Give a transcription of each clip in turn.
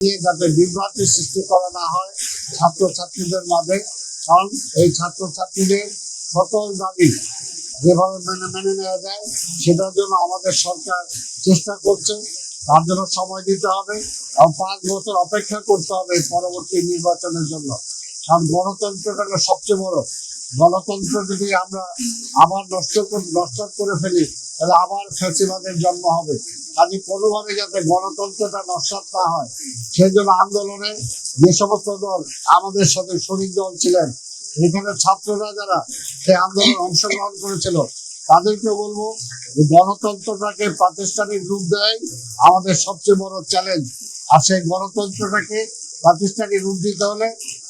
নিয়ে যাতে বিভ্রান্তি সৃষ্টি করা না হয় ছাত্রছাত্রীদের মাঝে। কারণ এই ছাত্রছাত্রীদের সকল দাবি যেভাবে মেনে নেওয়া যায় সেটার জন্য আমাদের সরকার চেষ্টা করছে। তার জন্য সময় দিতে হবে এবং 5 বছর অপেক্ষা করতে হবে পরবর্তী নির্বাচনের জন্য। কারণ গণতন্ত্রটা হলো সবচেয়ে বড়। গণতন্ত্র যদি আমরা আবার নষ্ট করে ফেলি তাহলে আবার ফ্যাসিবাদের জন্ম হবে। কাজে কোনোভাবে যাতে গণতন্ত্রটা নস্যাৎ না হয় সেই জন্য আন্দোলনে যে সমস্ত দল আমাদের সাথে শরিক দল ছিলেন, এখানে ছাত্ররা যারা সেই আন্দোলনে অংশগ্রহণ করেছিল তাদেরকে বলবো যে গণতন্ত্রটাকে প্রাতিষ্ঠানিক রূপ দেয় আমাদের সবচেয়ে বড় চ্যালেঞ্জ। আর সেই গণতন্ত্রটাকে প্রাতিষ্ঠানিক রূপ দিতে হলে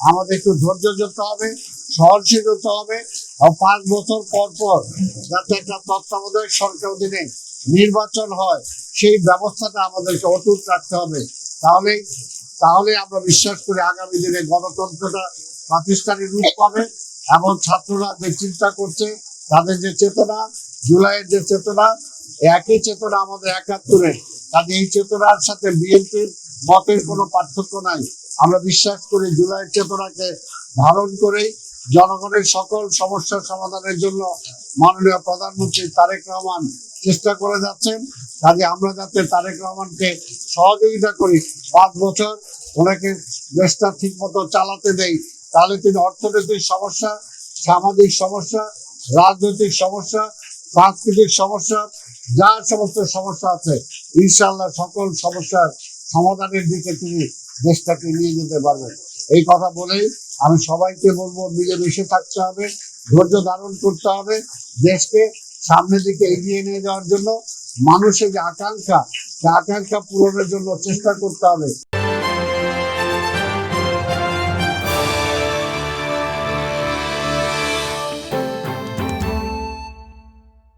আমাদের একটু ধৈর্য ধরতে হবে, সহনশীল হতে হবে। আর 5 বছর পর পর যাতে একটা তত্ত্বাবধায়ক সরকার অধীনে নির্বাচন হয় সেই ব্যবস্থাটা আমাদেরকে অটুট রাখতে হবে। তাহলে তাহলে আমরা বিশ্বাস করি আগামী দিনে গণতন্ত্রটা প্রাতিষ্ঠানিক রূপ পাবে এবং ছাত্ররা যে চিন্তা করছে তাদের যে চেতনা, জুলাইয়ের যে চেতনা, একই চেতনা আমাদের 71-এর। কাজে এই চেতনার সাথে বিএনপির মতের কোনো পার্থক্য নাই। আমরা বিশ্বাস করি জুলাইয়ের চেতনাকে ধারণ করেই জনগণের সকল সমস্যার সমাধানের জন্য মাননীয় প্রধানমন্ত্রী তারেক রহমান চেষ্টা করে যাচ্ছেন। কাজে আমরা যাতে তারেক রহমানকে সহযোগিতা করি, 5 বছর ওনাকে দেশটা ঠিক মতো চালাতে দেই, তাহলে তিনি অর্থনৈতিক সমস্যা, সামাজিক সমস্যা, রাজনৈতিক সমস্যা, সাংস্কৃতিক সমস্যা, যা সমস্ত সমস্যা আছে ইনশাআল্লাহ সকল সমস্যার সমাধানের দিকে তিনি দেশটাকে নিয়ে যেতে পারবেন। এই কথা বলেই আমি সবাইকে বলবো মিলেমিশে থাকতে হবে, ধৈর্য ধারণ করতে হবে, দেশকে সামনের দিকে এগিয়ে নিয়ে যাওয়ার জন্য মানুষের যে আকাঙ্ক্ষা, সে আকাঙ্ক্ষা পূরণের জন্য চেষ্টা করতে হবে।